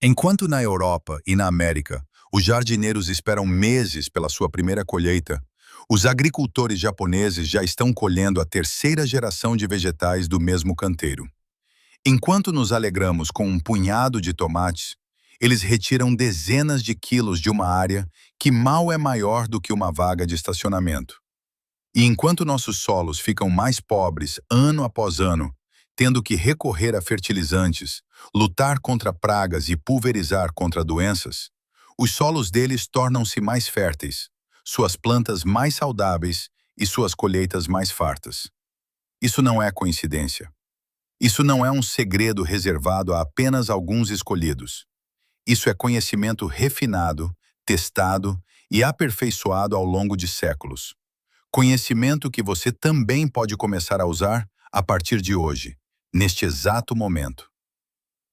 Enquanto na Europa e na América, os jardineiros esperam meses pela sua primeira colheita, os agricultores japoneses já estão colhendo a terceira geração de vegetais do mesmo canteiro. Enquanto nos alegramos com um punhado de tomates, eles retiram dezenas de quilos de uma área que mal é maior do que uma vaga de estacionamento. E enquanto nossos solos ficam mais pobres ano após ano, tendo que recorrer a fertilizantes, lutar contra pragas e pulverizar contra doenças, os solos deles tornam-se mais férteis, suas plantas mais saudáveis e suas colheitas mais fartas. Isso não é coincidência. Isso não é um segredo reservado a apenas alguns escolhidos. Isso é conhecimento refinado, testado e aperfeiçoado ao longo de séculos. Conhecimento que você também pode começar a usar a partir de hoje, neste exato momento.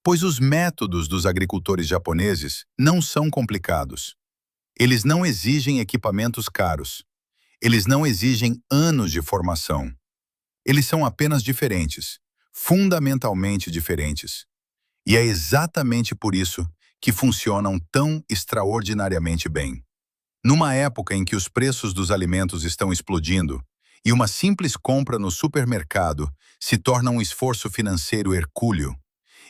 Pois os métodos dos agricultores japoneses não são complicados. Eles não exigem equipamentos caros. Eles não exigem anos de formação. Eles são apenas diferentes, fundamentalmente diferentes. E é exatamente por isso que funcionam tão extraordinariamente bem. Numa época em que os preços dos alimentos estão explodindo e uma simples compra no supermercado se torna um esforço financeiro hercúleo,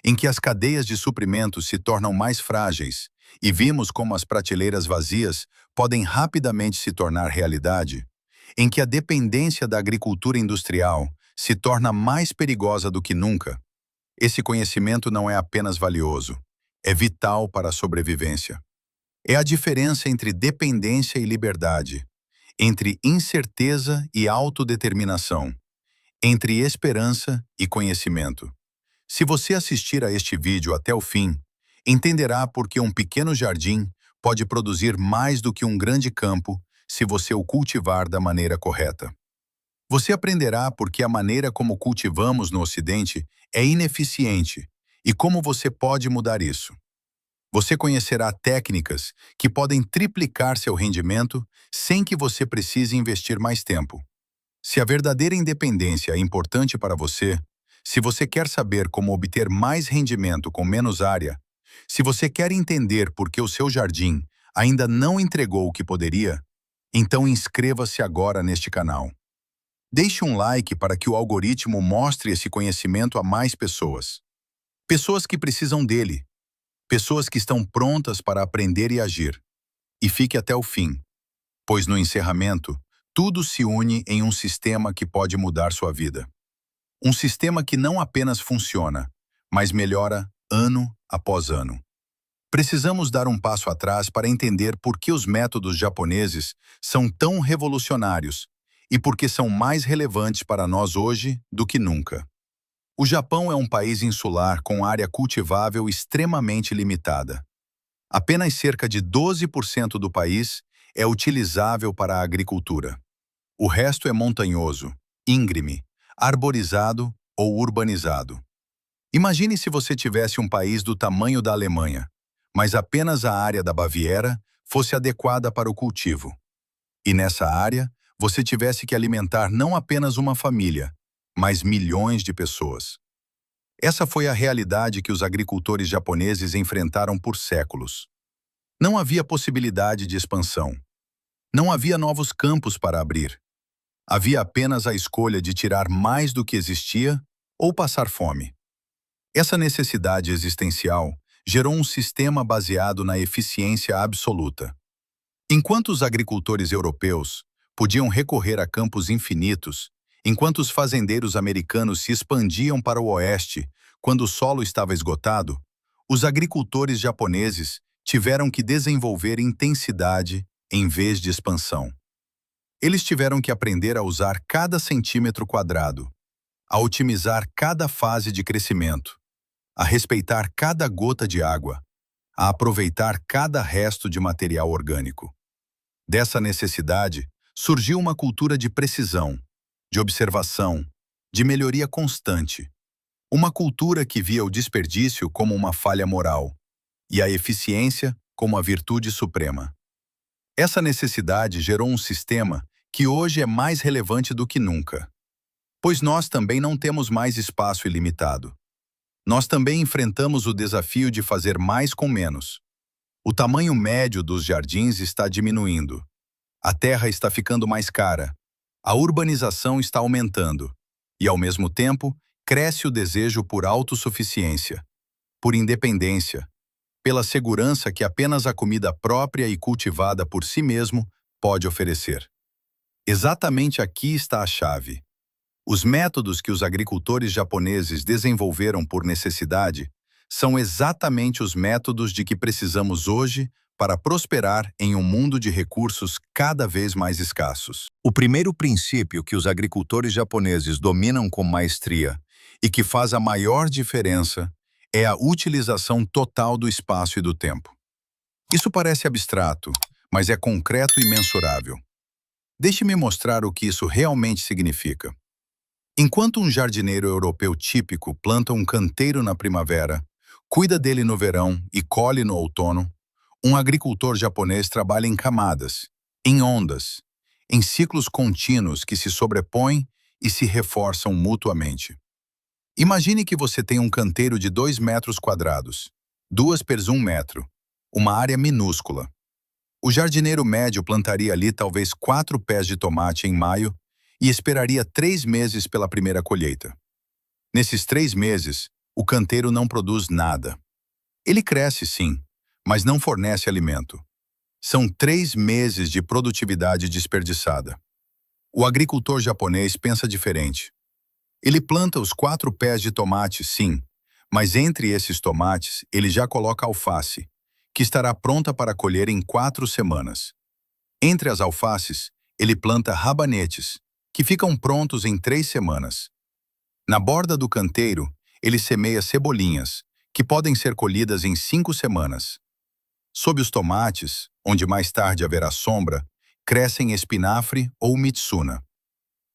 em que as cadeias de suprimentos se tornam mais frágeis e vimos como as prateleiras vazias podem rapidamente se tornar realidade, em que a dependência da agricultura industrial se torna mais perigosa do que nunca, esse conhecimento não é apenas valioso, é vital para a sobrevivência. É a diferença entre dependência e liberdade, entre incerteza e autodeterminação, entre esperança e conhecimento. Se você assistir a este vídeo até o fim, entenderá por que um pequeno jardim pode produzir mais do que um grande campo se você o cultivar da maneira correta. Você aprenderá por que a maneira como cultivamos no Ocidente é ineficiente e como você pode mudar isso. Você conhecerá técnicas que podem triplicar seu rendimento sem que você precise investir mais tempo. Se a verdadeira independência é importante para você, se você quer saber como obter mais rendimento com menos área, se você quer entender por que o seu jardim ainda não entregou o que poderia, então inscreva-se agora neste canal. Deixe um like para que o algoritmo mostre esse conhecimento a mais pessoas. Pessoas que precisam dele. Pessoas que estão prontas para aprender e agir. E fique até o fim, pois no encerramento, tudo se une em um sistema que pode mudar sua vida. Um sistema que não apenas funciona, mas melhora ano após ano. Precisamos dar um passo atrás para entender por que os métodos japoneses são tão revolucionários e por que são mais relevantes para nós hoje do que nunca. O Japão é um país insular com área cultivável extremamente limitada. Apenas cerca de 12% do país é utilizável para a agricultura. O resto é montanhoso, íngreme, arborizado ou urbanizado. Imagine se você tivesse um país do tamanho da Alemanha, mas apenas a área da Baviera fosse adequada para o cultivo. E nessa área, você tivesse que alimentar não apenas uma família, mas milhões de pessoas. Essa foi a realidade que os agricultores japoneses enfrentaram por séculos. Não havia possibilidade de expansão. Não havia novos campos para abrir. Havia apenas a escolha de tirar mais do que existia ou passar fome. Essa necessidade existencial gerou um sistema baseado na eficiência absoluta. Enquanto os agricultores europeus podiam recorrer a campos infinitos, enquanto os fazendeiros americanos se expandiam para o oeste quando o solo estava esgotado, os agricultores japoneses tiveram que desenvolver intensidade em vez de expansão. Eles tiveram que aprender a usar cada centímetro quadrado, a otimizar cada fase de crescimento, a respeitar cada gota de água, a aproveitar cada resto de material orgânico. Dessa necessidade, surgiu uma cultura de precisão, de observação, de melhoria constante. Uma cultura que via o desperdício como uma falha moral e a eficiência como a virtude suprema. Essa necessidade gerou um sistema que hoje é mais relevante do que nunca, pois nós também não temos mais espaço ilimitado. Nós também enfrentamos o desafio de fazer mais com menos. O tamanho médio dos jardins está diminuindo. A terra está ficando mais cara. A urbanização está aumentando. E, ao mesmo tempo, cresce o desejo por autossuficiência, por independência, pela segurança que apenas a comida própria e cultivada por si mesmo pode oferecer. Exatamente aqui está a chave. Os métodos que os agricultores japoneses desenvolveram por necessidade são exatamente os métodos de que precisamos hoje para prosperar em um mundo de recursos cada vez mais escassos. O primeiro princípio que os agricultores japoneses dominam com maestria e que faz a maior diferença é a utilização total do espaço e do tempo. Isso parece abstrato, mas é concreto e mensurável. Deixe-me mostrar o que isso realmente significa. Enquanto um jardineiro europeu típico planta um canteiro na primavera, cuida dele no verão e colhe no outono, um agricultor japonês trabalha em camadas, em ondas, em ciclos contínuos que se sobrepõem e se reforçam mutuamente. Imagine que você tem um canteiro de 2 metros quadrados, 2 por 1 metro, uma área minúscula. O jardineiro médio plantaria ali talvez 4 pés de tomate em maio e esperaria 3 meses pela primeira colheita. Nesses 3 meses, o canteiro não produz nada. Ele cresce, sim, mas não fornece alimento. São 3 meses de produtividade desperdiçada. O agricultor japonês pensa diferente. Ele planta os 4 pés de tomate, sim, mas entre esses tomates ele já coloca alface, que estará pronta para colher em 4 semanas. Entre as alfaces, ele planta rabanetes, que ficam prontos em 3 semanas. Na borda do canteiro, ele semeia cebolinhas, que podem ser colhidas em 5 semanas. Sob os tomates, onde mais tarde haverá sombra, crescem espinafre ou mitsuna.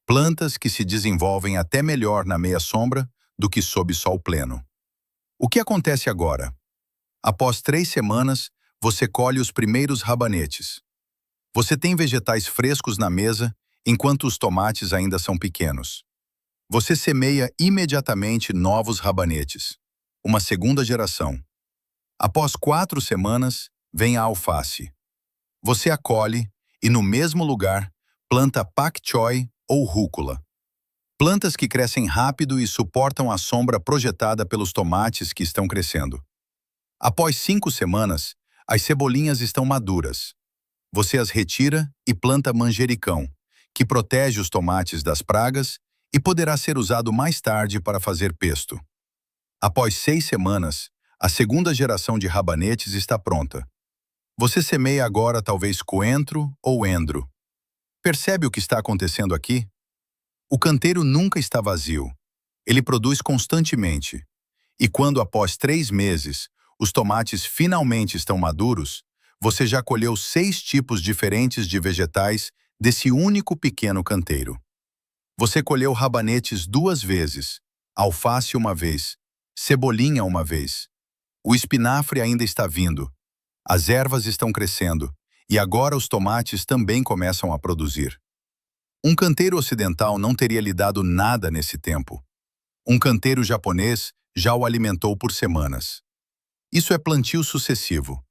Plantas que se desenvolvem até melhor na meia sombra do que sob sol pleno. O que acontece agora? Após 3 semanas, você colhe os primeiros rabanetes. Você tem vegetais frescos na mesa, enquanto os tomates ainda são pequenos. Você semeia imediatamente novos rabanetes, uma segunda geração. Após 4 semanas, vem a alface. Você a colhe e, no mesmo lugar, planta pak choi ou rúcula. Plantas que crescem rápido e suportam a sombra projetada pelos tomates que estão crescendo. Após 5 semanas, as cebolinhas estão maduras. Você as retira e planta manjericão, que protege os tomates das pragas e poderá ser usado mais tarde para fazer pesto. Após 6 semanas, a segunda geração de rabanetes está pronta. Você semeia agora talvez coentro ou endro. Percebe o que está acontecendo aqui? O canteiro nunca está vazio. Ele produz constantemente. E quando, após 3 meses, os tomates finalmente estão maduros, você já colheu 6 tipos diferentes de vegetais desse único pequeno canteiro. Você colheu rabanetes 2 vezes, alface uma vez, cebolinha uma vez. O espinafre ainda está vindo. As ervas estão crescendo, e agora os tomates também começam a produzir. Um canteiro ocidental não teria lhe dado nada nesse tempo. Um canteiro japonês já o alimentou por semanas. Isso é plantio sucessivo.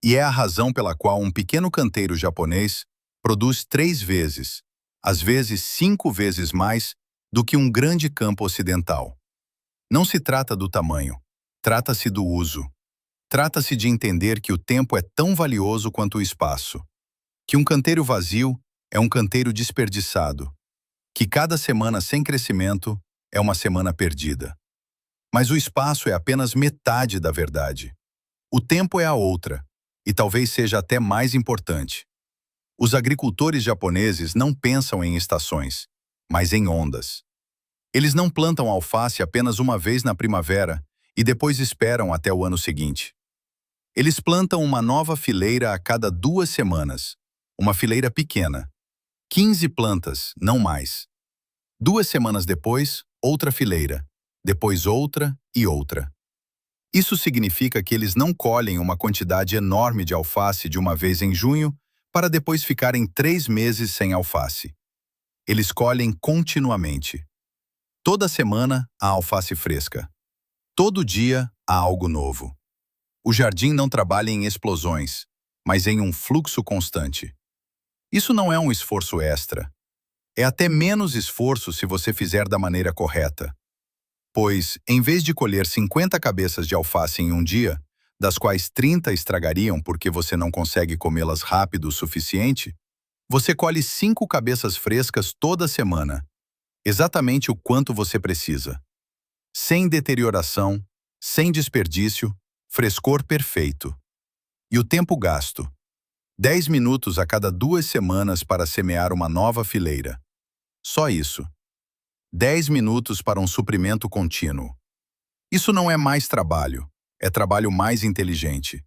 E é a razão pela qual um pequeno canteiro japonês produz 3 vezes, às vezes 5 vezes mais, do que um grande campo ocidental. Não se trata do tamanho, trata-se do uso. Trata-se de entender que o tempo é tão valioso quanto o espaço. Que um canteiro vazio é um canteiro desperdiçado. Que cada semana sem crescimento é uma semana perdida. Mas o espaço é apenas metade da verdade. O tempo é a outra, e talvez seja até mais importante. Os agricultores japoneses não pensam em estações, mas em ondas. Eles não plantam alface apenas uma vez na primavera e depois esperam até o ano seguinte. Eles plantam uma nova fileira a cada 2 semanas, uma fileira pequena. 15 plantas, não mais. 2 semanas depois, outra fileira, depois outra e outra. Isso significa que eles não colhem uma quantidade enorme de alface de uma vez em junho para depois ficarem 3 meses sem alface. Eles colhem continuamente. Toda semana há alface fresca. Todo dia há algo novo. O jardim não trabalha em explosões, mas em um fluxo constante. Isso não é um esforço extra. É até menos esforço se você fizer da maneira correta. Pois, em vez de colher 50 cabeças de alface em um dia, das quais 30 estragariam porque você não consegue comê-las rápido o suficiente, você colhe 5 cabeças frescas toda semana, exatamente o quanto você precisa. Sem deterioração, sem desperdício, frescor perfeito. E o tempo gasto: 10 minutos a cada 2 semanas para semear uma nova fileira. Só isso. 10 minutos para um suprimento contínuo. Isso não é mais trabalho, é trabalho mais inteligente.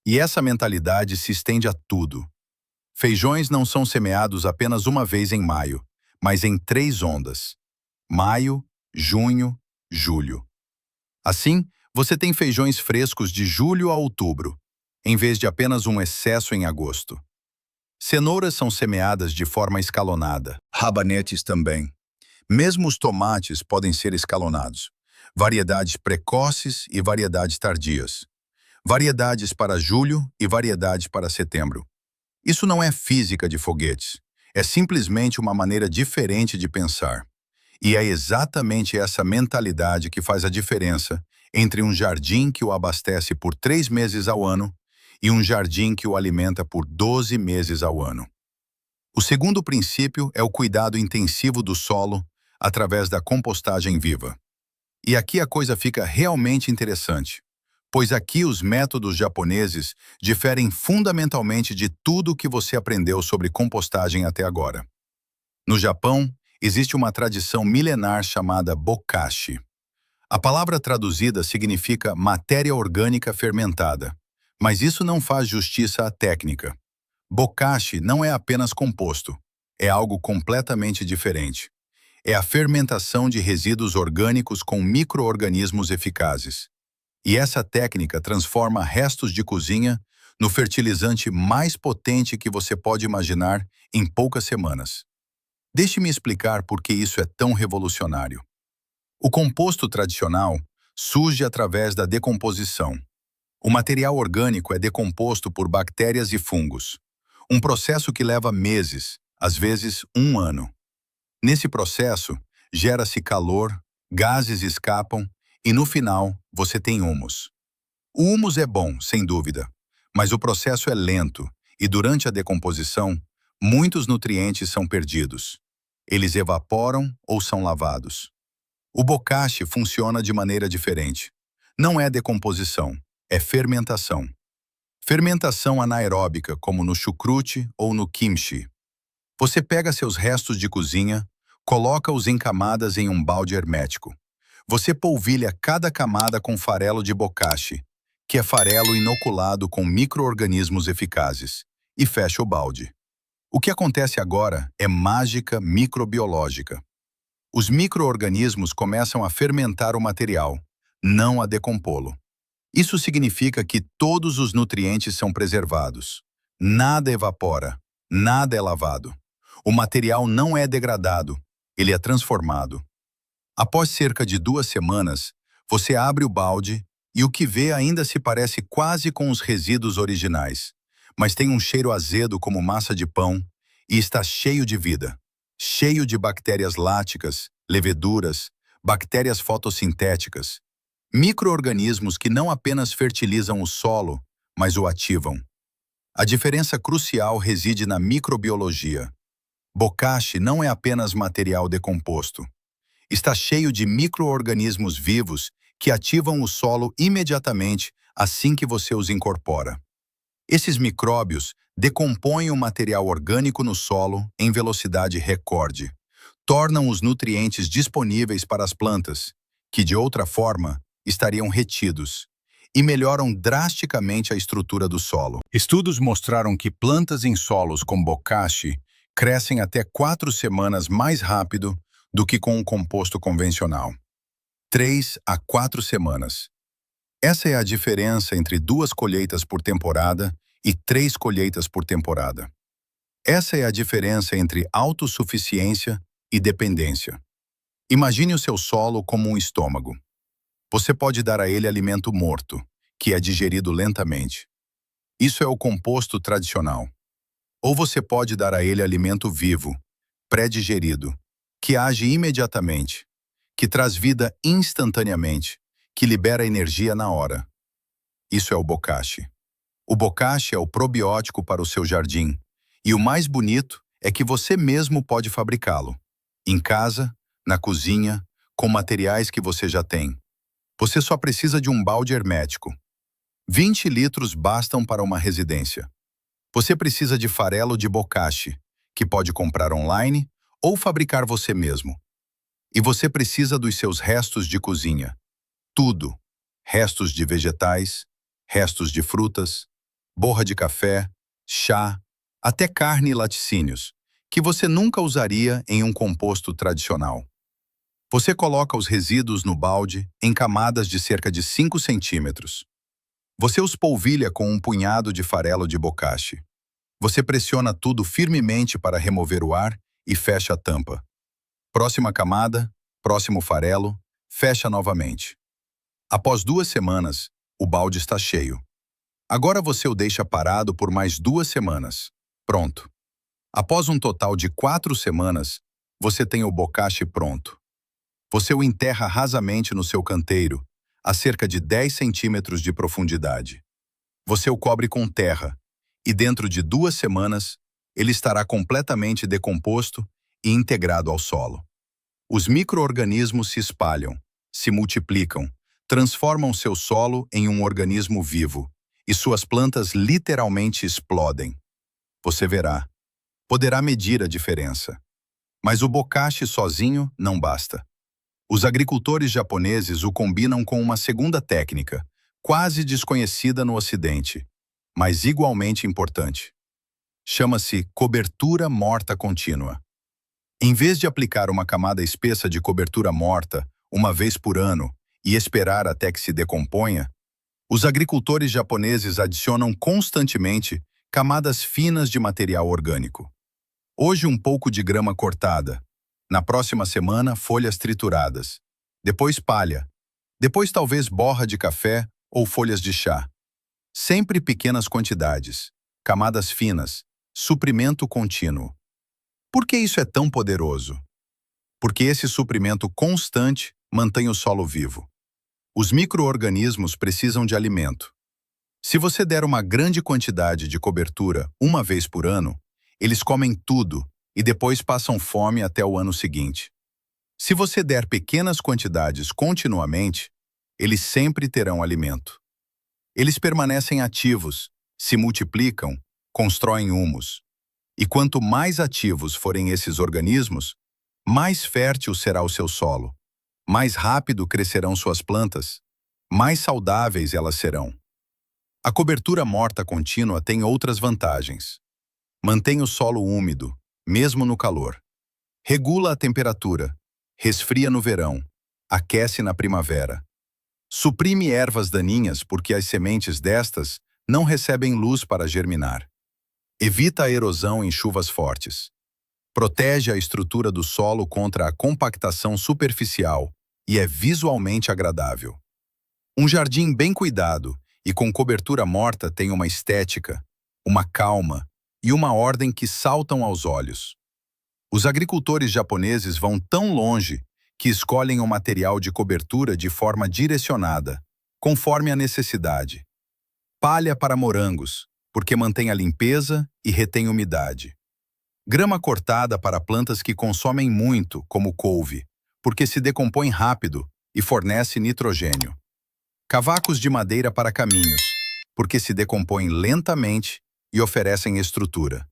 E essa mentalidade se estende a tudo. Feijões não são semeados apenas uma vez em maio, mas em 3 ondas: maio, junho, julho. Assim, você tem feijões frescos de julho a outubro, em vez de apenas um excesso em agosto. Cenouras são semeadas de forma escalonada. Rabanetes também. Mesmo os tomates podem ser escalonados. Variedades precoces e variedades tardias. Variedades para julho e variedades para setembro. Isso não é física de foguetes. É simplesmente uma maneira diferente de pensar. E é exatamente essa mentalidade que faz a diferença entre um jardim que o abastece por 3 meses ao ano e um jardim que o alimenta por 12 meses ao ano. O segundo princípio é o cuidado intensivo do solo através da compostagem viva. E aqui a coisa fica realmente interessante, pois aqui os métodos japoneses diferem fundamentalmente de tudo o que você aprendeu sobre compostagem até agora. No Japão, existe uma tradição milenar chamada bokashi. A palavra traduzida significa matéria orgânica fermentada, mas isso não faz justiça à técnica. Bokashi não é apenas composto, é algo completamente diferente. É a fermentação de resíduos orgânicos com micro-organismos eficazes. E essa técnica transforma restos de cozinha no fertilizante mais potente que você pode imaginar em poucas semanas. Deixe-me explicar por que isso é tão revolucionário. O composto tradicional surge através da decomposição. O material orgânico é decomposto por bactérias e fungos, um processo que leva meses, às vezes 1 ano. Nesse processo, gera-se calor, gases escapam e, no final, você tem humus. O humus é bom, sem dúvida, mas o processo é lento e, durante a decomposição, muitos nutrientes são perdidos. Eles evaporam ou são lavados. O bokashi funciona de maneira diferente. Não é decomposição, é fermentação. Fermentação anaeróbica, como no chucrute ou no kimchi. Você pega seus restos de cozinha, coloca-os em camadas em um balde hermético. Você polvilha cada camada com farelo de bokashi, que é farelo inoculado com micro-organismos eficazes, e fecha o balde. O que acontece agora é mágica microbiológica. Os micro-organismos começam a fermentar o material, não a decompô-lo. Isso significa que todos os nutrientes são preservados. Nada evapora, nada é lavado. O material não é degradado, ele é transformado. Após cerca de 2 semanas, você abre o balde e o que vê ainda se parece quase com os resíduos originais, mas tem um cheiro azedo como massa de pão e está cheio de vida, cheio de bactérias láticas, leveduras, bactérias fotossintéticas, micro-organismos que não apenas fertilizam o solo, mas o ativam. A diferença crucial reside na microbiologia. Bokashi não é apenas material decomposto. Está cheio de micro-organismos vivos que ativam o solo imediatamente assim que você os incorpora. Esses micróbios decompõem o material orgânico no solo em velocidade recorde, tornam os nutrientes disponíveis para as plantas, que de outra forma estariam retidos, e melhoram drasticamente a estrutura do solo. Estudos mostraram que plantas em solos com bokashi crescem até 4 semanas mais rápido do que com um composto convencional. 3 a 4 semanas. Essa é a diferença entre 2 colheitas por temporada e 3 colheitas por temporada. Essa é a diferença entre autossuficiência e dependência. Imagine o seu solo como um estômago. Você pode dar a ele alimento morto, que é digerido lentamente. Isso é o composto tradicional. Ou você pode dar a ele alimento vivo, pré-digerido, que age imediatamente, que traz vida instantaneamente, que libera energia na hora. Isso é o bokashi. O bokashi é o probiótico para o seu jardim, e o mais bonito é que você mesmo pode fabricá-lo. Em casa, na cozinha, com materiais que você já tem. Você só precisa de um balde hermético. 20 litros bastam para uma residência. Você precisa de farelo de bokashi, que pode comprar online ou fabricar você mesmo. E você precisa dos seus restos de cozinha. Tudo. Restos de vegetais, restos de frutas, borra de café, chá, até carne e laticínios, que você nunca usaria em um composto tradicional. Você coloca os resíduos no balde em camadas de cerca de 5 centímetros. Você os polvilha com um punhado de farelo de bokashi. Você pressiona tudo firmemente para remover o ar e fecha a tampa. Próxima camada, próximo farelo, fecha novamente. Após 2 semanas, o balde está cheio. Agora você o deixa parado por mais 2 semanas. Pronto. Após um total de 4 semanas, você tem o bokashi pronto. Você o enterra rasamente no seu canteiro, a cerca de 10 centímetros de profundidade. Você o cobre com terra, e dentro de 2 semanas, ele estará completamente decomposto e integrado ao solo. Os micro-organismos se espalham, se multiplicam, transformam seu solo em um organismo vivo, e suas plantas literalmente explodem. Você verá. Poderá medir a diferença. Mas o bokashi sozinho não basta. Os agricultores japoneses o combinam com uma segunda técnica, quase desconhecida no Ocidente, mas igualmente importante. Chama-se cobertura morta contínua. Em vez de aplicar uma camada espessa de cobertura morta uma vez por ano e esperar até que se decomponha, os agricultores japoneses adicionam constantemente camadas finas de material orgânico. Hoje um pouco de grama cortada, na próxima semana folhas trituradas, depois palha, depois talvez borra de café ou folhas de chá. Sempre pequenas quantidades, camadas finas, suprimento contínuo. Por que isso é tão poderoso? Porque esse suprimento constante mantém o solo vivo. Os micro-organismos precisam de alimento. Se você der uma grande quantidade de cobertura uma vez por ano, eles comem tudo e depois passam fome até o ano seguinte. Se você der pequenas quantidades continuamente, eles sempre terão alimento. Eles permanecem ativos, se multiplicam, constroem humus. E quanto mais ativos forem esses organismos, mais fértil será o seu solo, mais rápido crescerão suas plantas, mais saudáveis elas serão. A cobertura morta contínua tem outras vantagens. Mantém o solo úmido, mesmo no calor. Regula a temperatura, resfria no verão, aquece na primavera. Suprime ervas daninhas porque as sementes destas não recebem luz para germinar. Evita a erosão em chuvas fortes. Protege a estrutura do solo contra a compactação superficial e é visualmente agradável. Um jardim bem cuidado e com cobertura morta tem uma estética, uma calma e uma ordem que saltam aos olhos. Os agricultores japoneses vão tão longe que escolhem o material de cobertura de forma direcionada, conforme a necessidade. Palha para morangos, porque mantém a limpeza e retém umidade. Grama cortada para plantas que consomem muito, como couve, porque se decompõe rápido e fornece nitrogênio. Cavacos de madeira para caminhos, porque se decompõem lentamente e oferecem estrutura.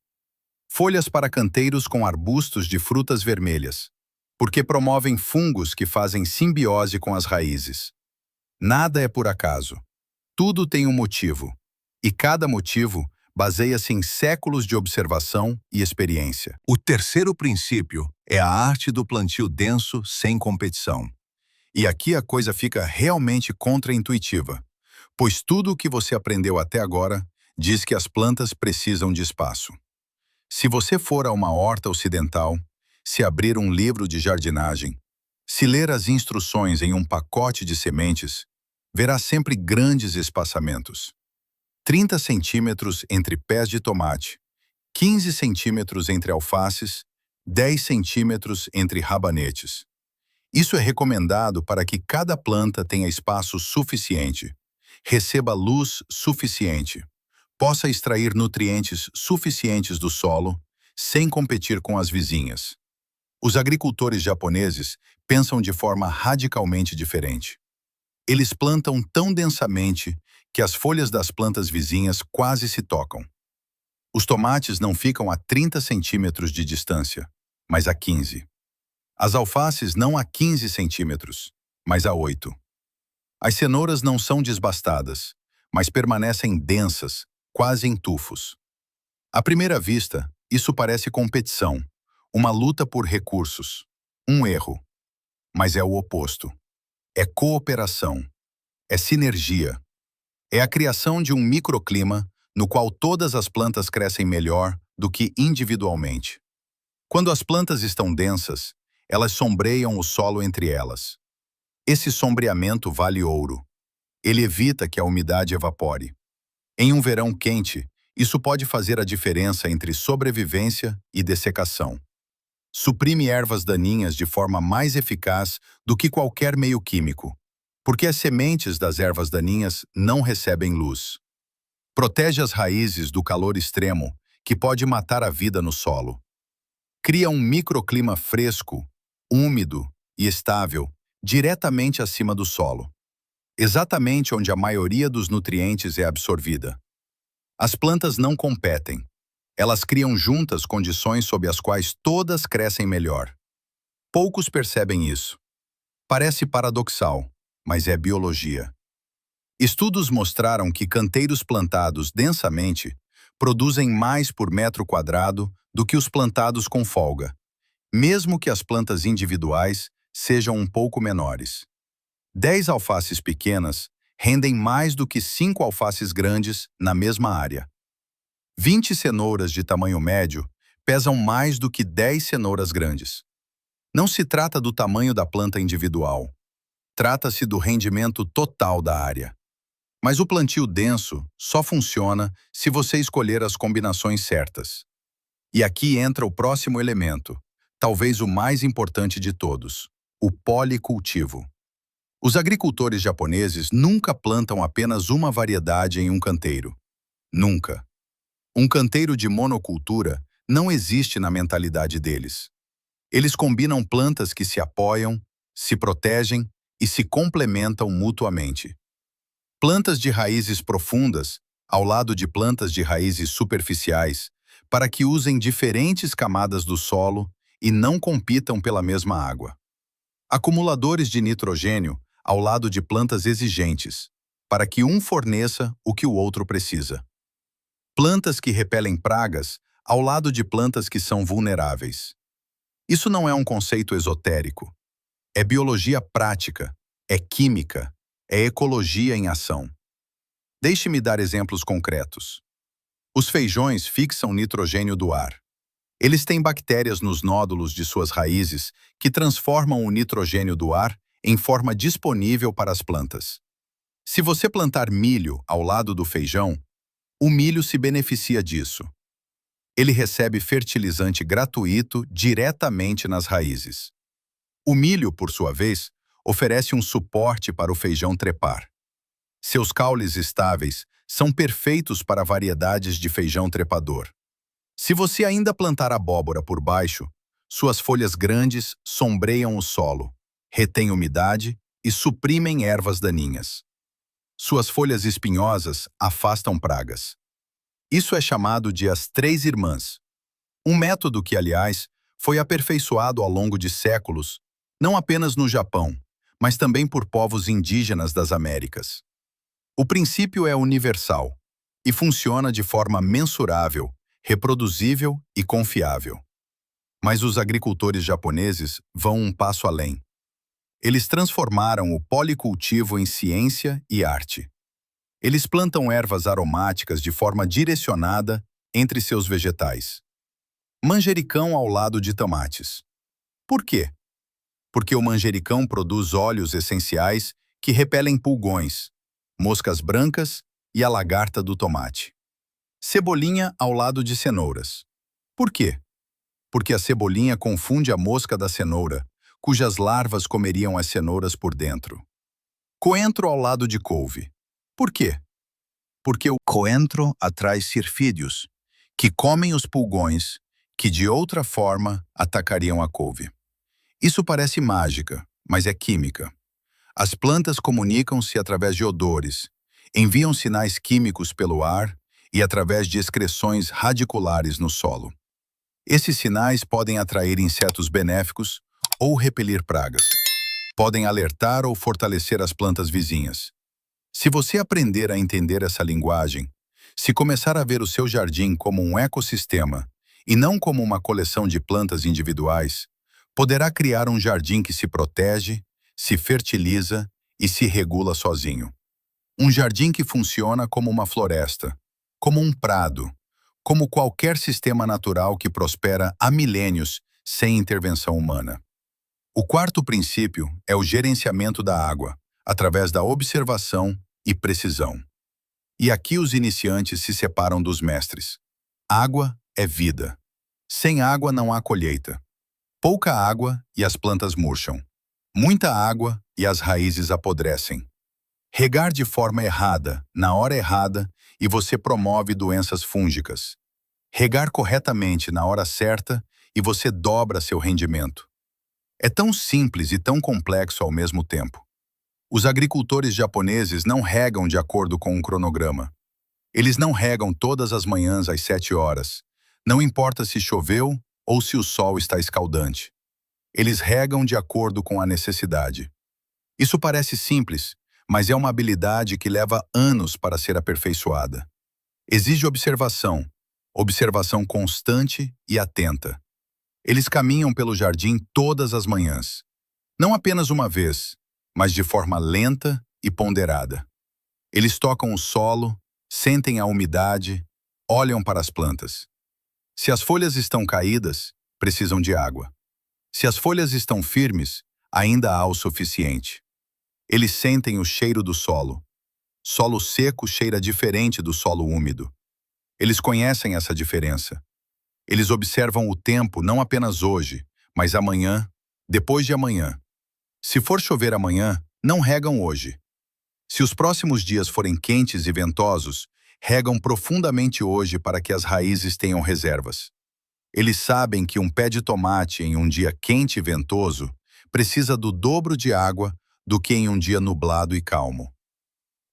Folhas para canteiros com arbustos de frutas vermelhas, porque promovem fungos que fazem simbiose com as raízes. Nada é por acaso. Tudo tem um motivo, e cada motivo baseia-se em séculos de observação e experiência. O terceiro princípio é a arte do plantio denso sem competição. E aqui a coisa fica realmente contraintuitiva, pois tudo o que você aprendeu até agora diz que as plantas precisam de espaço. Se você for a uma horta ocidental, se abrir um livro de jardinagem, Se ler as instruções em um pacote de sementes, verá sempre grandes espaçamentos. 30 centímetros entre pés de tomate, 15 centímetros entre alfaces, 10 centímetros entre rabanetes. Isso é recomendado para que cada planta tenha espaço suficiente, receba luz suficiente, possa extrair nutrientes suficientes do solo, sem competir com as vizinhas. Os agricultores japoneses pensam de forma radicalmente diferente. Eles plantam tão densamente que as folhas das plantas vizinhas quase se tocam. Os tomates não ficam a 30 centímetros de distância, mas a 15. As alfaces não a 15 centímetros, mas a 8. As cenouras não são desbastadas, mas permanecem densas, quase em tufos. À primeira vista, isso parece competição, uma luta por recursos, um erro. Mas é o oposto. É cooperação, é sinergia, é a criação de um microclima no qual todas as plantas crescem melhor do que individualmente. Quando as plantas estão densas, elas sombreiam o solo entre elas. Esse sombreamento vale ouro. Ele evita que a umidade evapore. Em um verão quente, isso pode fazer a diferença entre sobrevivência e dessecação. Suprime ervas daninhas de forma mais eficaz do que qualquer meio químico, porque as sementes das ervas daninhas não recebem luz. Protege as raízes do calor extremo, que pode matar a vida no solo. Cria um microclima fresco, úmido e estável diretamente acima do solo, exatamente onde a maioria dos nutrientes é absorvida. As plantas não competem. Elas criam juntas condições sob as quais todas crescem melhor. Poucos percebem isso. Parece paradoxal, mas é biologia. Estudos mostraram que canteiros plantados densamente produzem mais por metro quadrado do que os plantados com folga, mesmo que as plantas individuais sejam um pouco menores. 10 alfaces pequenas rendem mais do que 5 alfaces grandes na mesma área. 20 cenouras de tamanho médio pesam mais do que 10 cenouras grandes. Não se trata do tamanho da planta individual. Trata-se do rendimento total da área. Mas o plantio denso só funciona se você escolher as combinações certas. E aqui entra o próximo elemento, talvez o mais importante de todos, o policultivo. Os agricultores japoneses nunca plantam apenas uma variedade em um canteiro. Nunca. Um canteiro de monocultura não existe na mentalidade deles. Eles combinam plantas que se apoiam, se protegem e se complementam mutuamente. Plantas de raízes profundas, ao lado de plantas de raízes superficiais, para que usem diferentes camadas do solo e não compitam pela mesma água. Acumuladores de nitrogênio, ao lado de plantas exigentes, para que um forneça o que o outro precisa. Plantas que repelem pragas, ao lado de plantas que são vulneráveis. Isso não é um conceito esotérico. É biologia prática, é química, é ecologia em ação. Deixe-me dar exemplos concretos. Os feijões fixam nitrogênio do ar. Eles têm bactérias nos nódulos de suas raízes que transformam o nitrogênio do ar em forma disponível para as plantas. Se você plantar milho ao lado do feijão, o milho se beneficia disso. Ele recebe fertilizante gratuito diretamente nas raízes. O milho, por sua vez, oferece um suporte para o feijão trepar. Seus caules estáveis são perfeitos para variedades de feijão trepador. Se você ainda plantar abóbora por baixo, suas folhas grandes sombreiam o solo, retêm umidade e suprimem ervas daninhas. Suas folhas espinhosas afastam pragas. Isso é chamado de as três irmãs. Um método que, aliás, foi aperfeiçoado ao longo de séculos, não apenas no Japão, mas também por povos indígenas das Américas. O princípio é universal e funciona de forma mensurável, reproduzível e confiável. Mas os agricultores japoneses vão um passo além. Eles transformaram o policultivo em ciência e arte. Eles plantam ervas aromáticas de forma direcionada entre seus vegetais. Manjericão ao lado de tomates. Por quê? porque o manjericão produz óleos essenciais que repelem pulgões, moscas brancas e a lagarta do tomate. Cebolinha ao lado de cenouras. Por quê? Porque a cebolinha confunde a mosca da cenoura, cujas larvas comeriam as cenouras por dentro. Coentro ao lado de couve. Por quê? Porque o coentro atrai sirfídeos, que comem os pulgões, que de outra forma atacariam a couve. Isso parece mágica, mas é química. As plantas comunicam-se através de odores, enviam sinais químicos pelo ar e através de excreções radiculares no solo. Esses sinais podem atrair insetos benéficos ou repelir pragas. Podem alertar ou fortalecer as plantas vizinhas. Se você aprender a entender essa linguagem, se começar a ver o seu jardim como um ecossistema e não como uma coleção de plantas individuais, poderá criar um jardim que se protege, se fertiliza e se regula sozinho. Um jardim que funciona como uma floresta, como um prado, como qualquer sistema natural que prospera há milênios sem intervenção humana. O quarto princípio é o gerenciamento da água, através da observação e precisão. E aqui os iniciantes se separam dos mestres. Água é vida. Sem água não há colheita. Pouca água e as plantas murcham. Muita água e as raízes apodrecem. Regar de forma errada, na hora errada, e você promove doenças fúngicas. Regar corretamente na hora certa e você dobra seu rendimento. É tão simples e tão complexo ao mesmo tempo. Os agricultores japoneses não regam de acordo com um cronograma. Eles não regam todas as manhãs às 7 horas. Não importa se choveu ou se o sol está escaldante. Eles regam de acordo com a necessidade. Isso parece simples, mas é uma habilidade que leva anos para ser aperfeiçoada. Exige observação, observação constante e atenta. Eles caminham pelo jardim todas as manhãs. Não apenas uma vez, mas de forma lenta e ponderada. Eles tocam o solo, sentem a umidade, olham para as plantas. Se as folhas estão caídas, precisam de água. Se as folhas estão firmes, ainda há o suficiente. Eles sentem o cheiro do solo. Solo seco cheira diferente do solo úmido. Eles conhecem essa diferença. Eles observam o tempo não apenas hoje, mas amanhã, depois de amanhã. Se for chover amanhã, não regam hoje. Se os próximos dias forem quentes e ventosos, regam profundamente hoje para que as raízes tenham reservas. Eles sabem que um pé de tomate em um dia quente e ventoso precisa do dobro de água do que em um dia nublado e calmo.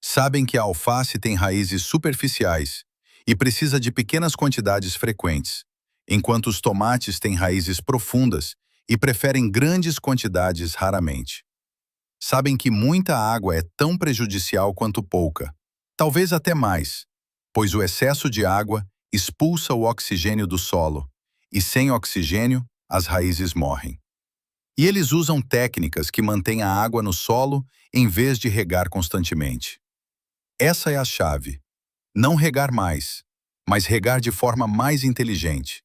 Sabem que a alface tem raízes superficiais e precisa de pequenas quantidades frequentes, enquanto os tomates têm raízes profundas e preferem grandes quantidades raramente. Sabem que muita água é tão prejudicial quanto pouca, talvez até mais, pois o excesso de água expulsa o oxigênio do solo, e sem oxigênio, as raízes morrem. E eles usam técnicas que mantêm a água no solo em vez de regar constantemente. Essa é a chave. Não regar mais, mas regar de forma mais inteligente.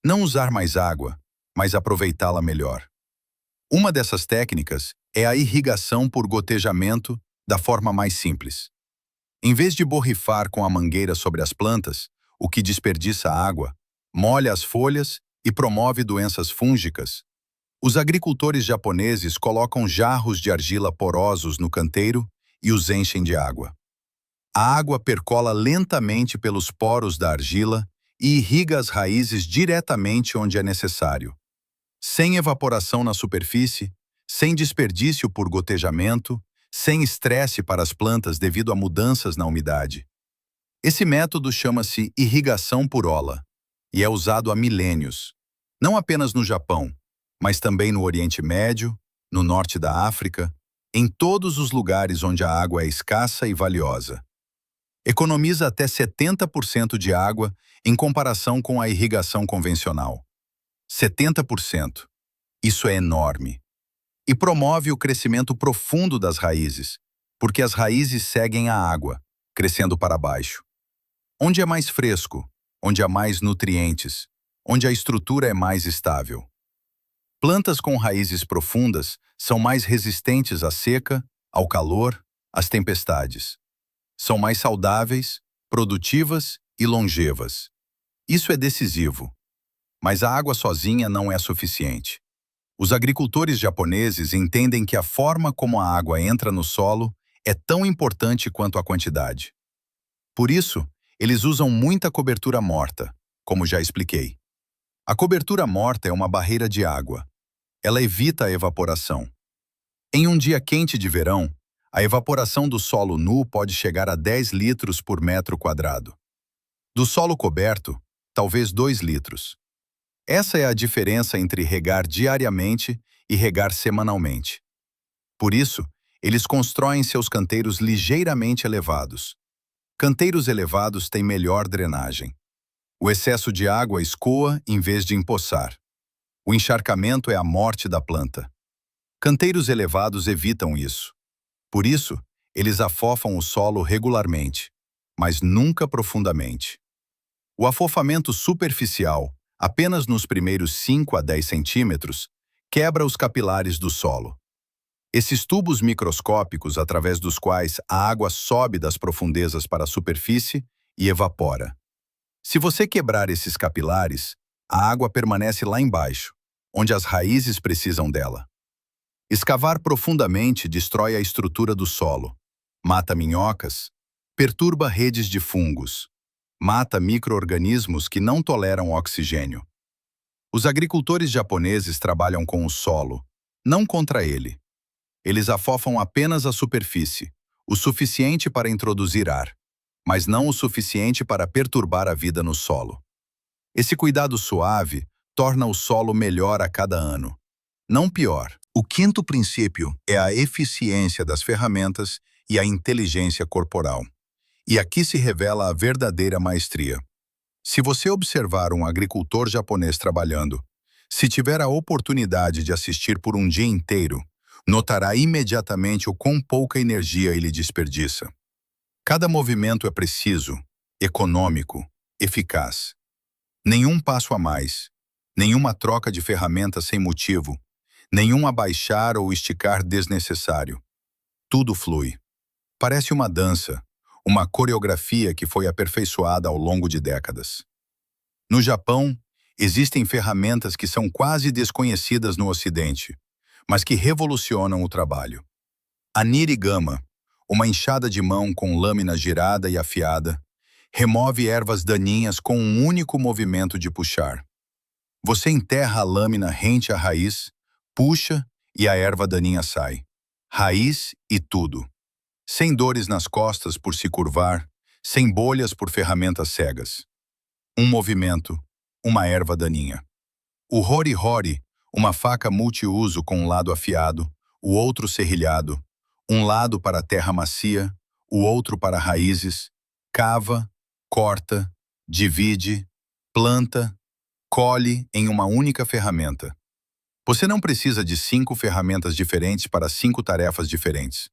Não usar mais água, mas aproveitá-la melhor. Uma dessas técnicas é a irrigação por gotejamento da forma mais simples. Em vez de borrifar com a mangueira sobre as plantas, o que desperdiça água, molha as folhas e promove doenças fúngicas, os agricultores japoneses colocam jarros de argila porosos no canteiro e os enchem de água. A água percola lentamente pelos poros da argila e irriga as raízes diretamente onde é necessário. Sem evaporação na superfície, sem desperdício por gotejamento, sem estresse para as plantas devido a mudanças na umidade. Esse método chama-se irrigação por ola e é usado há milênios, não apenas no Japão, mas também no Oriente Médio, no norte da África, em todos os lugares onde a água é escassa e valiosa. Economiza até 70% de água em comparação com a irrigação convencional. 70%. Isso é enorme. E promove o crescimento profundo das raízes, porque as raízes seguem a água, crescendo para baixo. Onde é mais fresco, onde há mais nutrientes, onde a estrutura é mais estável. Plantas com raízes profundas são mais resistentes à seca, ao calor, às tempestades. São mais saudáveis, produtivas e longevas. Isso é decisivo. Mas a água sozinha não é suficiente. Os agricultores japoneses entendem que a forma como a água entra no solo é tão importante quanto a quantidade. Por isso, eles usam muita cobertura morta, como já expliquei. A cobertura morta é uma barreira de água. Ela evita a evaporação. Em um dia quente de verão, a evaporação do solo nu pode chegar a 10 litros por metro quadrado. Do solo coberto, talvez 2 litros. Essa é a diferença entre regar diariamente e regar semanalmente. Por isso, eles constroem seus canteiros ligeiramente elevados. Canteiros elevados têm melhor drenagem. O excesso de água escoa em vez de empoçar. O encharcamento é a morte da planta. Canteiros elevados evitam isso. Por isso, eles afofam o solo regularmente, mas nunca profundamente. O afofamento superficial, apenas nos primeiros 5 a 10 centímetros, quebra os capilares do solo. Esses tubos microscópicos através dos quais a água sobe das profundezas para a superfície e evapora. Se você quebrar esses capilares, a água permanece lá embaixo, onde as raízes precisam dela. Escavar profundamente destrói a estrutura do solo, mata minhocas, perturba redes de fungos, mata micro-organismos que não toleram oxigênio. Os agricultores japoneses trabalham com o solo, não contra ele. Eles afofam apenas a superfície, o suficiente para introduzir ar, mas não o suficiente para perturbar a vida no solo. Esse cuidado suave torna o solo melhor a cada ano, não pior. O quinto princípio é a eficiência das ferramentas e a inteligência corporal. E aqui se revela a verdadeira maestria. Se você observar um agricultor japonês trabalhando, se tiver a oportunidade de assistir por um dia inteiro, notará imediatamente o quão pouca energia ele desperdiça. Cada movimento é preciso, econômico, eficaz. Nenhum passo a mais, nenhuma troca de ferramentas sem motivo, nenhum abaixar ou esticar desnecessário. Tudo flui. Parece uma dança, uma coreografia que foi aperfeiçoada ao longo de décadas. No Japão, existem ferramentas que são quase desconhecidas no Ocidente, mas que revolucionam o trabalho. A nirigama, uma enxada de mão com lâmina girada e afiada, remove ervas daninhas com um único movimento de puxar. Você enterra a lâmina rente à raiz, puxa e a erva daninha sai. Raiz e tudo. Sem dores nas costas por se curvar, sem bolhas por ferramentas cegas. Um movimento, uma erva daninha. O hori-hori, uma faca multiuso com um lado afiado, o outro serrilhado, um lado para a terra macia, o outro para raízes, cava, corta, divide, planta, colhe em uma única ferramenta. Você não precisa de 5 ferramentas diferentes para 5 tarefas diferentes.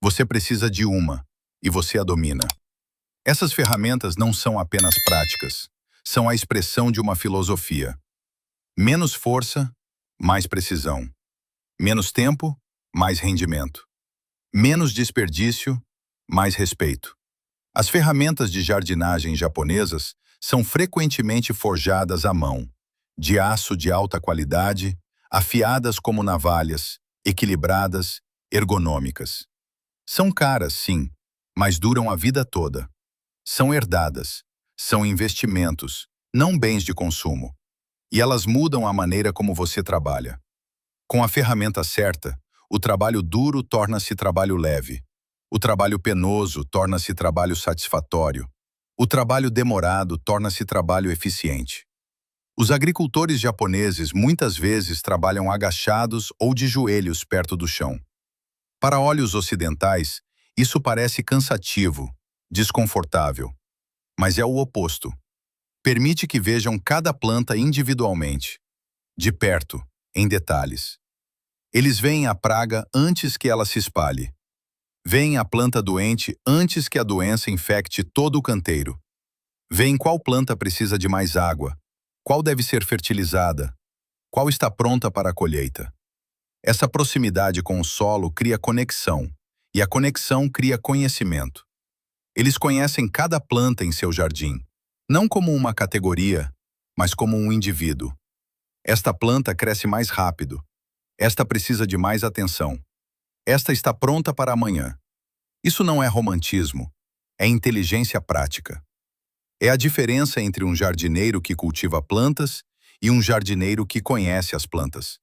Você precisa de uma, e você a domina. Essas ferramentas não são apenas práticas, são a expressão de uma filosofia. Menos força, mais precisão. Menos tempo, mais rendimento. Menos desperdício, mais respeito. As ferramentas de jardinagem japonesas são frequentemente forjadas à mão, de aço de alta qualidade, afiadas como navalhas, equilibradas, ergonômicas. São caras, sim, mas duram a vida toda. São herdadas, são investimentos, não bens de consumo. E elas mudam a maneira como você trabalha. Com a ferramenta certa, o trabalho duro torna-se trabalho leve. O trabalho penoso torna-se trabalho satisfatório. O trabalho demorado torna-se trabalho eficiente. Os agricultores japoneses muitas vezes trabalham agachados ou de joelhos perto do chão. Para olhos ocidentais, isso parece cansativo, desconfortável. Mas é o oposto. Permite que vejam cada planta individualmente, de perto, em detalhes. Eles veem a praga antes que ela se espalhe. Veem a planta doente antes que a doença infecte todo o canteiro. Veem qual planta precisa de mais água, qual deve ser fertilizada, qual está pronta para a colheita. Essa proximidade com o solo cria conexão, e a conexão cria conhecimento. Eles conhecem cada planta em seu jardim, não como uma categoria, mas como um indivíduo. Esta planta cresce mais rápido. Esta precisa de mais atenção. Esta está pronta para amanhã. Isso não é romantismo, é inteligência prática. É a diferença entre um jardineiro que cultiva plantas e um jardineiro que conhece as plantas.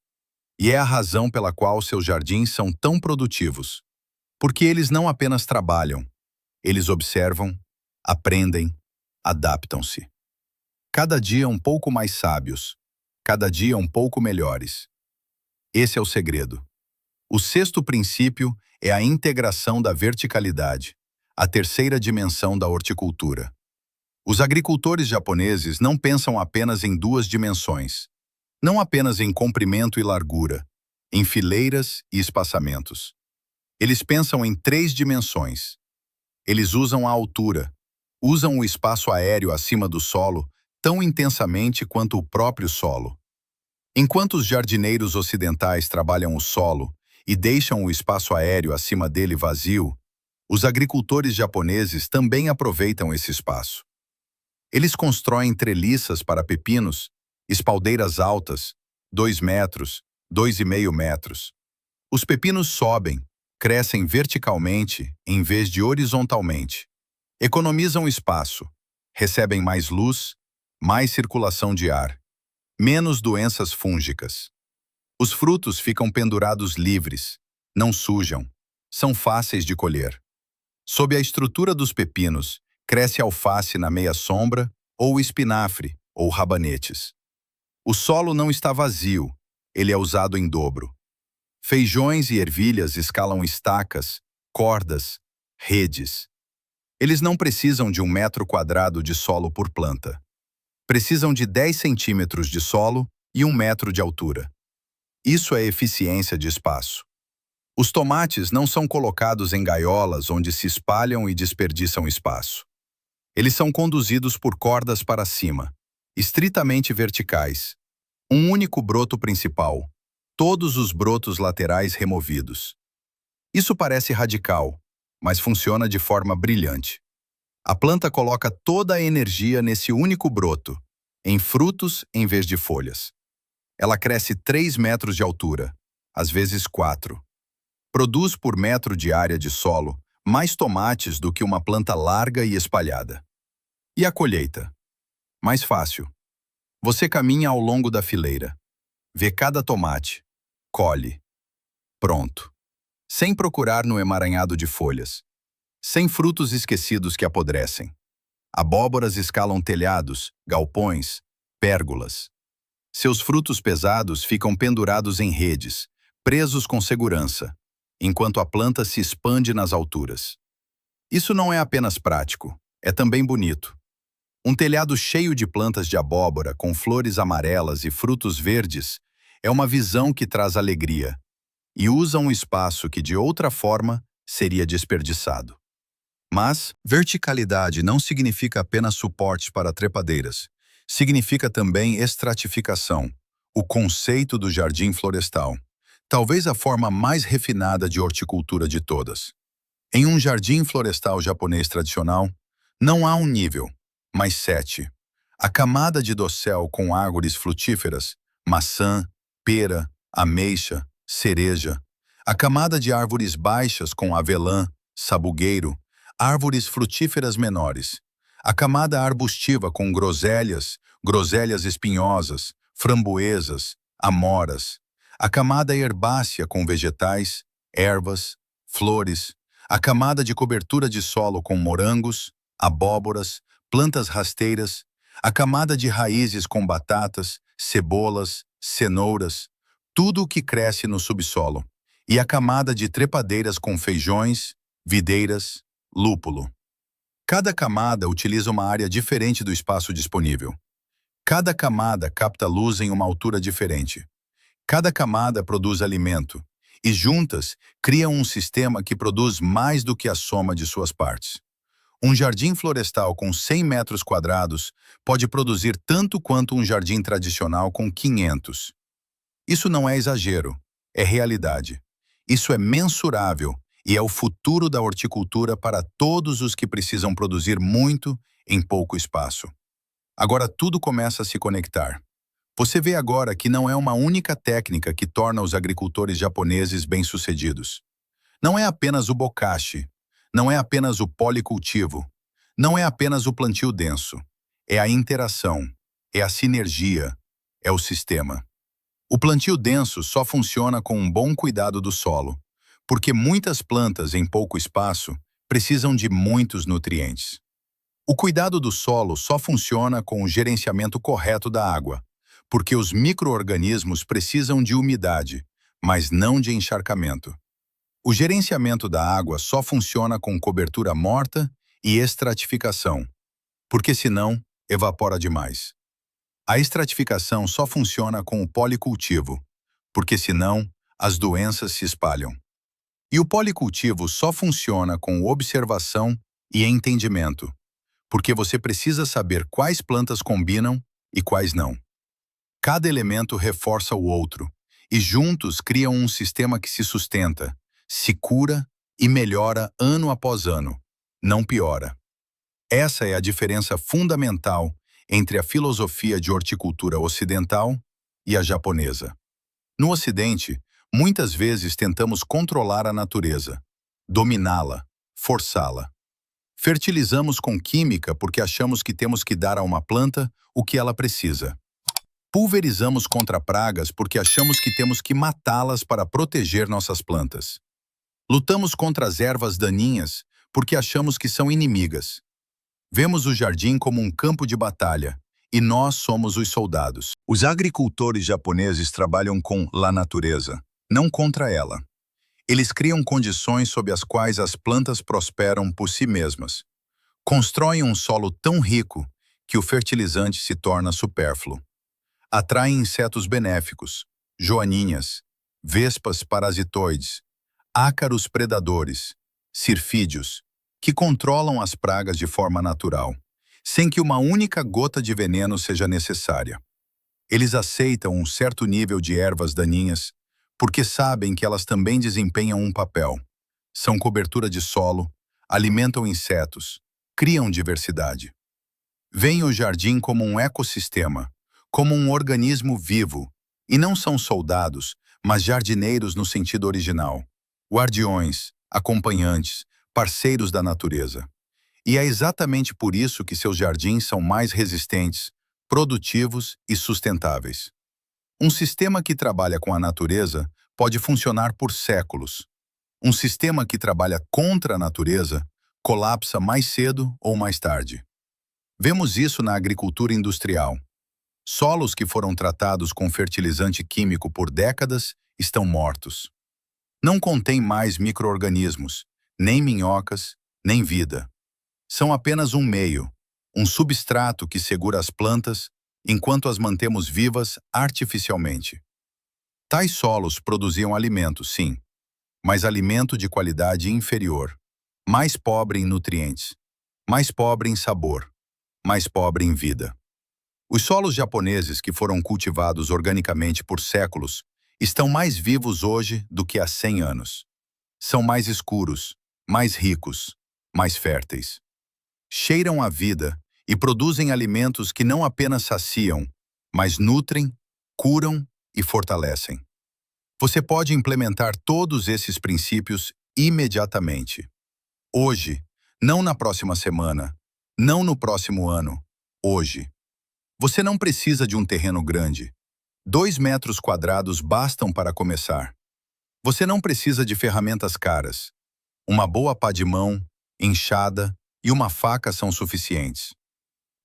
E é a razão pela qual seus jardins são tão produtivos. Porque eles não apenas trabalham, eles observam, aprendem, adaptam-se. Cada dia um pouco mais sábios, cada dia um pouco melhores. Esse é o segredo. O sexto princípio é a integração da verticalidade, a terceira dimensão da horticultura. Os agricultores japoneses não pensam apenas em duas dimensões, não apenas em comprimento e largura, em fileiras e espaçamentos. Eles pensam em três dimensões. Eles usam a altura, usam o espaço aéreo acima do solo tão intensamente quanto o próprio solo. Enquanto os jardineiros ocidentais trabalham o solo e deixam o espaço aéreo acima dele vazio, os agricultores japoneses também aproveitam esse espaço. Eles constroem treliças para pepinos, espaldeiras altas, 2 metros, 2,5 metros. Os pepinos sobem, crescem verticalmente em vez de horizontalmente. Economizam espaço, recebem mais luz, mais circulação de ar, menos doenças fúngicas. Os frutos ficam pendurados livres, não sujam, são fáceis de colher. Sob a estrutura dos pepinos, cresce alface na meia sombra, ou espinafre, ou rabanetes. O solo não está vazio, ele é usado em dobro. Feijões e ervilhas escalam estacas, cordas, redes. Eles não precisam de 1 metro quadrado de solo por planta. Precisam de 10 centímetros de solo e 1 metro de altura. Isso é eficiência de espaço. Os tomates não são colocados em gaiolas onde se espalham e desperdiçam espaço. Eles são conduzidos por cordas para cima, estritamente verticais. Um único broto principal, todos os brotos laterais removidos. Isso parece radical, mas funciona de forma brilhante. A planta coloca toda a energia nesse único broto, em frutos em vez de folhas. Ela cresce 3 metros de altura, às vezes 4. Produz por metro de área de solo mais tomates do que uma planta larga e espalhada. E a colheita? Mais fácil. Você caminha ao longo da fileira, vê cada tomate, colhe. Pronto. Sem procurar no emaranhado de folhas. Sem frutos esquecidos que apodrecem. Abóboras escalam telhados, galpões, pérgolas. Seus frutos pesados ficam pendurados em redes, presos com segurança, enquanto a planta se expande nas alturas. Isso não é apenas prático, é também bonito. Um telhado cheio de plantas de abóbora com flores amarelas e frutos verdes é uma visão que traz alegria e usa um espaço que de outra forma seria desperdiçado. Mas verticalidade não significa apenas suporte para trepadeiras. Significa também estratificação, o conceito do jardim florestal. Talvez a forma mais refinada de horticultura de todas. Em um jardim florestal japonês tradicional, não há um nível, mas 7. A camada de dossel com árvores frutíferas, maçã, pera, ameixa, cereja. A camada de árvores baixas com avelã, sabugueiro, árvores frutíferas menores. A camada arbustiva com groselhas, groselhas espinhosas, framboesas, amoras. A camada herbácea com vegetais, ervas, flores. A camada de cobertura de solo com morangos, abóboras, plantas rasteiras. A camada de raízes com batatas, cebolas, cenouras, tudo o que cresce no subsolo. E a camada de trepadeiras com feijões, videiras, lúpulo. Cada camada utiliza uma área diferente do espaço disponível. Cada camada capta luz em uma altura diferente. Cada camada produz alimento, e juntas criam um sistema que produz mais do que a soma de suas partes. Um jardim florestal com 100 metros quadrados pode produzir tanto quanto um jardim tradicional com 500. Isso não é exagero, é realidade. Isso é mensurável e é o futuro da horticultura para todos os que precisam produzir muito em pouco espaço. Agora tudo começa a se conectar. Você vê agora que não é uma única técnica que torna os agricultores japoneses bem-sucedidos. Não é apenas o bokashi, não é apenas o policultivo, não é apenas o plantio denso. É a interação, é a sinergia, é o sistema. O plantio denso só funciona com um bom cuidado do solo, porque muitas plantas em pouco espaço precisam de muitos nutrientes. O cuidado do solo só funciona com o gerenciamento correto da água, porque os micro-organismos precisam de umidade, mas não de encharcamento. O gerenciamento da água só funciona com cobertura morta e estratificação, porque senão evapora demais. A estratificação só funciona com o policultivo, porque senão as doenças se espalham. E o policultivo só funciona com observação e entendimento, porque você precisa saber quais plantas combinam e quais não. Cada elemento reforça o outro, e juntos criam um sistema que se sustenta, se cura e melhora ano após ano, não piora. Essa é a diferença fundamental entre a filosofia de horticultura ocidental e a japonesa. No Ocidente, muitas vezes tentamos controlar a natureza, dominá-la, forçá-la. Fertilizamos com química porque achamos que temos que dar a uma planta o que ela precisa. Pulverizamos contra pragas porque achamos que temos que matá-las para proteger nossas plantas. Lutamos contra as ervas daninhas porque achamos que são inimigas. Vemos o jardim como um campo de batalha, e nós somos os soldados. Os agricultores japoneses trabalham com a natureza, não contra ela. Eles criam condições sob as quais as plantas prosperam por si mesmas. Constroem um solo tão rico que o fertilizante se torna supérfluo. Atraem insetos benéficos, joaninhas, vespas parasitoides, ácaros predadores, sirfídeos, que controlam as pragas de forma natural, sem que uma única gota de veneno seja necessária. Eles aceitam um certo nível de ervas daninhas, porque sabem que elas também desempenham um papel. São cobertura de solo, alimentam insetos, criam diversidade. Veem o jardim como um ecossistema, como um organismo vivo, e não são soldados, mas jardineiros no sentido original. Guardiões, acompanhantes, parceiros da natureza. E é exatamente por isso que seus jardins são mais resistentes, produtivos e sustentáveis. Um sistema que trabalha com a natureza pode funcionar por séculos. Um sistema que trabalha contra a natureza colapsa mais cedo ou mais tarde. Vemos isso na agricultura industrial. Solos que foram tratados com fertilizante químico por décadas estão mortos. Não contêm mais micro-organismos, nem minhocas, nem vida. São apenas um meio, um substrato que segura as plantas enquanto as mantemos vivas artificialmente. Tais solos produziam alimento, sim, mas alimento de qualidade inferior, mais pobre em nutrientes, mais pobre em sabor, mais pobre em vida. Os solos japoneses que foram cultivados organicamente por séculos estão mais vivos hoje do que há 100 anos. São mais escuros, mais ricos, mais férteis. Cheiram a vida e produzem alimentos que não apenas saciam, mas nutrem, curam e fortalecem. Você pode implementar todos esses princípios imediatamente. Hoje, não na próxima semana, não no próximo ano, hoje. Você não precisa de um terreno grande. 2 metros quadrados bastam para começar. Você não precisa de ferramentas caras. Uma boa pá de mão, enxada e uma faca são suficientes.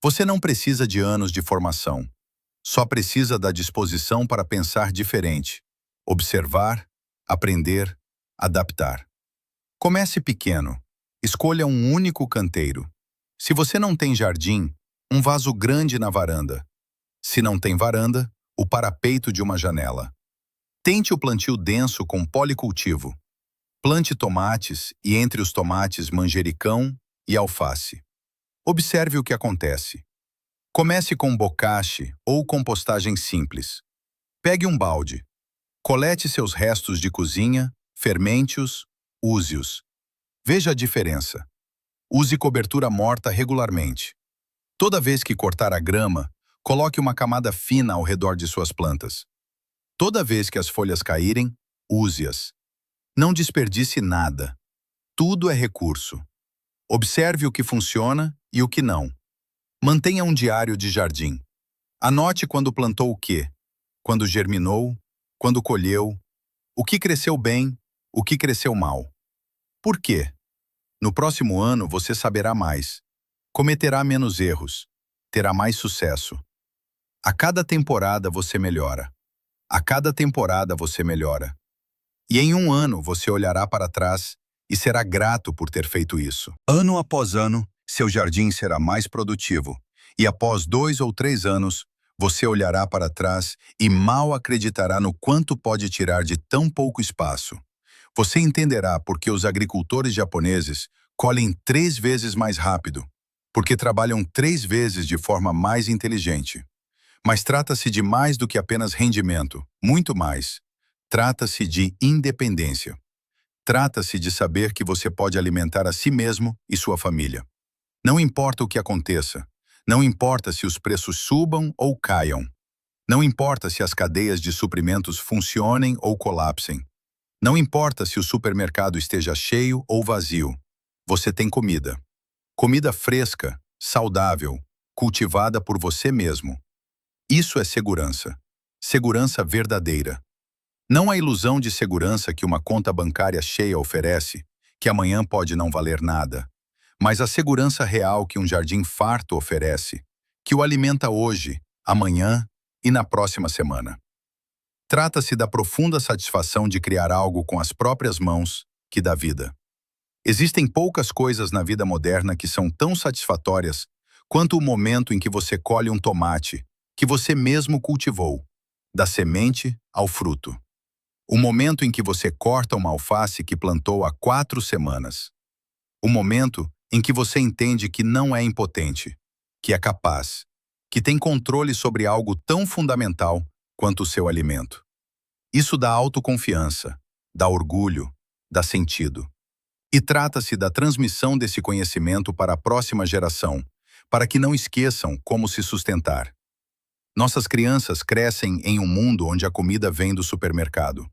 Você não precisa de anos de formação. Só precisa da disposição para pensar diferente, observar, aprender, adaptar. Comece pequeno. Escolha um único canteiro. Se você não tem jardim, um vaso grande na varanda. Se não tem varanda, o parapeito de uma janela. Tente o plantio denso com policultivo. Plante tomates e entre os tomates manjericão e alface. Observe o que acontece. Comece com bokashi ou compostagem simples. Pegue um balde, Colete seus restos de cozinha, fermente-os, use-os. Veja a diferença. Use cobertura morta regularmente. Toda vez que cortar a grama, coloque uma camada fina ao redor de suas plantas. Toda vez que as folhas caírem, use-as. Não desperdice nada. Tudo é recurso. Observe o que funciona e o que não. Mantenha um diário de jardim. Anote quando plantou o quê, quando germinou, quando colheu, o que cresceu bem, o que cresceu mal. Por quê? No próximo ano você saberá mais. Cometerá menos erros. Terá mais sucesso. A cada temporada você melhora. A cada temporada você melhora. E em um ano você olhará para trás e será grato por ter feito isso. Ano após ano, seu jardim será mais produtivo. E após 2 ou 3 anos, você olhará para trás e mal acreditará no quanto pode tirar de tão pouco espaço. Você entenderá por que os agricultores japoneses colhem 3 vezes mais rápido, porque trabalham 3 vezes de forma mais inteligente. Mas trata-se de mais do que apenas rendimento, muito mais. Trata-se de independência. Trata-se de saber que você pode alimentar a si mesmo e sua família. Não importa o que aconteça. Não importa se os preços subam ou caiam. Não importa se as cadeias de suprimentos funcionem ou colapsem. Não importa se o supermercado esteja cheio ou vazio. Você tem comida. Comida fresca, saudável, cultivada por você mesmo. Isso é segurança. Segurança verdadeira. Não a ilusão de segurança que uma conta bancária cheia oferece, que amanhã pode não valer nada, mas a segurança real que um jardim farto oferece, que o alimenta hoje, amanhã e na próxima semana. Trata-se da profunda satisfação de criar algo com as próprias mãos que dá vida. Existem poucas coisas na vida moderna que são tão satisfatórias quanto o momento em que você colhe um tomate que você mesmo cultivou, da semente ao fruto. O momento em que você corta uma alface que plantou há 4 semanas. O momento em que você entende que não é impotente, que é capaz, que tem controle sobre algo tão fundamental quanto o seu alimento. Isso dá autoconfiança, dá orgulho, dá sentido. E trata-se da transmissão desse conhecimento para a próxima geração, para que não esqueçam como se sustentar. Nossas crianças crescem em um mundo onde a comida vem do supermercado.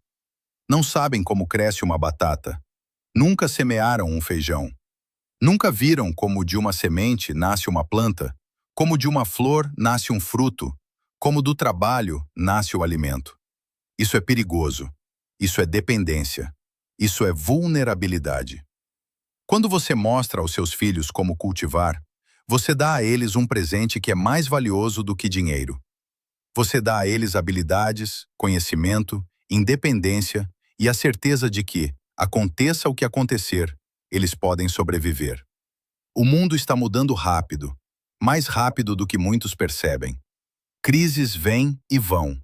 Não sabem como cresce uma batata. Nunca semearam um feijão. Nunca viram como de uma semente nasce uma planta, como de uma flor nasce um fruto, como do trabalho nasce o alimento. Isso é perigoso. Isso é dependência. Isso é vulnerabilidade. Quando você mostra aos seus filhos como cultivar, você dá a eles um presente que é mais valioso do que dinheiro. Você dá a eles habilidades, conhecimento, independência e a certeza de que, aconteça o que acontecer, eles podem sobreviver. O mundo está mudando rápido, mais rápido do que muitos percebem. Crises vêm e vão.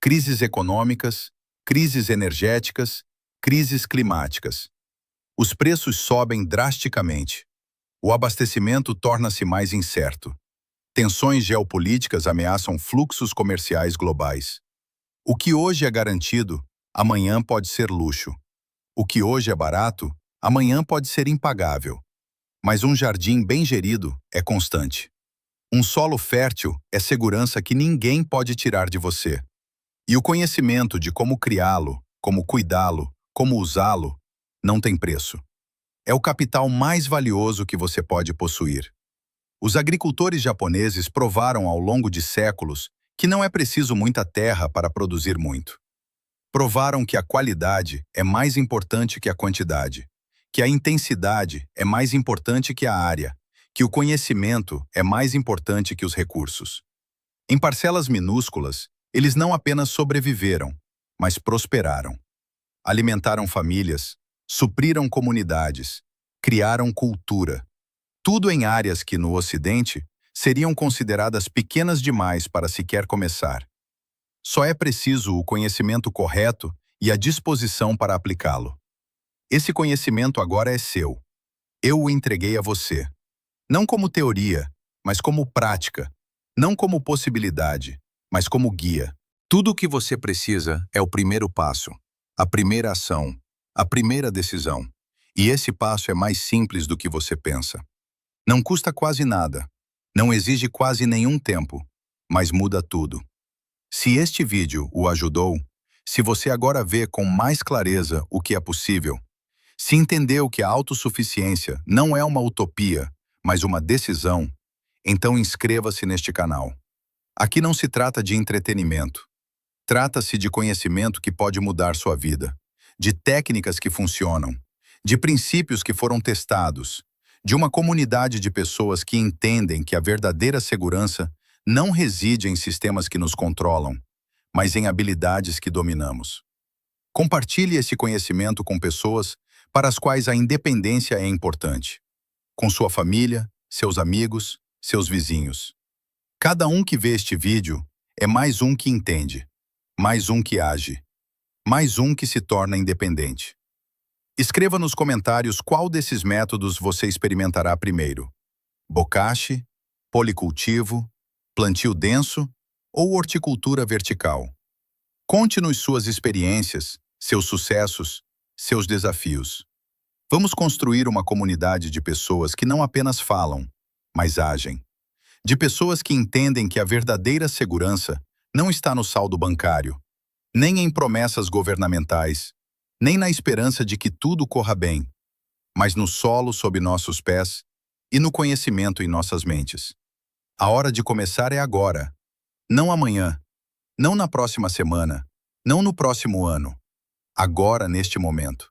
Crises econômicas, crises energéticas, crises climáticas. Os preços sobem drasticamente. O abastecimento torna-se mais incerto. Tensões geopolíticas ameaçam fluxos comerciais globais. O que hoje é garantido, amanhã pode ser luxo. O que hoje é barato, amanhã pode ser impagável. Mas um jardim bem gerido é constante. Um solo fértil é segurança que ninguém pode tirar de você. E o conhecimento de como criá-lo, como cuidá-lo, como usá-lo, não tem preço. É o capital mais valioso que você pode possuir. Os agricultores japoneses provaram ao longo de séculos que não é preciso muita terra para produzir muito. Provaram que a qualidade é mais importante que a quantidade, que a intensidade é mais importante que a área, que o conhecimento é mais importante que os recursos. Em parcelas minúsculas, eles não apenas sobreviveram, mas prosperaram. Alimentaram famílias, supriram comunidades, criaram cultura. Tudo em áreas que, no Ocidente, seriam consideradas pequenas demais para sequer começar. Só é preciso o conhecimento correto e a disposição para aplicá-lo. Esse conhecimento agora é seu. Eu o entreguei a você. Não como teoria, mas como prática. Não como possibilidade, mas como guia. Tudo o que você precisa é o primeiro passo, a primeira ação, a primeira decisão. E esse passo é mais simples do que você pensa. Não custa quase nada, não exige quase nenhum tempo, mas muda tudo. Se este vídeo o ajudou, se você agora vê com mais clareza o que é possível, se entendeu que a autossuficiência não é uma utopia, mas uma decisão, então inscreva-se neste canal. Aqui não se trata de entretenimento. Trata-se de conhecimento que pode mudar sua vida, de técnicas que funcionam, de princípios que foram testados, de uma comunidade de pessoas que entendem que a verdadeira segurança não reside em sistemas que nos controlam, mas em habilidades que dominamos. Compartilhe esse conhecimento com pessoas para as quais a independência é importante, com sua família, seus amigos, seus vizinhos. Cada um que vê este vídeo é mais um que entende, mais um que age, mais um que se torna independente. Escreva nos comentários qual desses métodos você experimentará primeiro: bokashi, policultivo, plantio denso ou horticultura vertical. Conte-nos suas experiências, seus sucessos, seus desafios. Vamos construir uma comunidade de pessoas que não apenas falam, mas agem. De pessoas que entendem que a verdadeira segurança não está no saldo bancário, nem em promessas governamentais, nem na esperança de que tudo corra bem, mas no solo sob nossos pés e no conhecimento em nossas mentes. A hora de começar é agora, não amanhã, não na próxima semana, não no próximo ano, agora neste momento.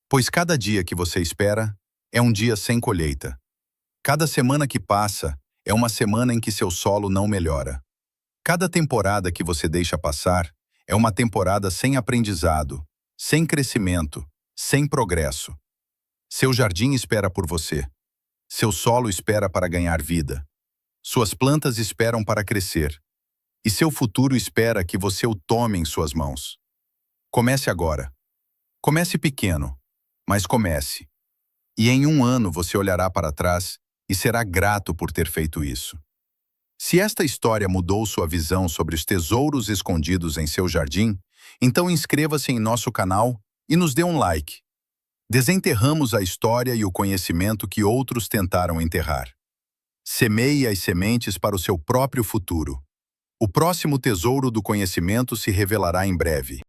Pois cada dia que você espera é um dia sem colheita. Cada semana que passa é uma semana em que seu solo não melhora. Cada temporada que você deixa passar é uma temporada sem aprendizado, sem crescimento, sem progresso. Seu jardim espera por você. Seu solo espera para ganhar vida. Suas plantas esperam para crescer. E seu futuro espera que você o tome em suas mãos. Comece agora. Comece pequeno, mas comece. E em um ano você olhará para trás e será grato por ter feito isso. Se esta história mudou sua visão sobre os tesouros escondidos em seu jardim, então inscreva-se em nosso canal e nos dê um like. Desenterramos a história e o conhecimento que outros tentaram enterrar. Semeie as sementes para o seu próprio futuro. O próximo tesouro do conhecimento se revelará em breve.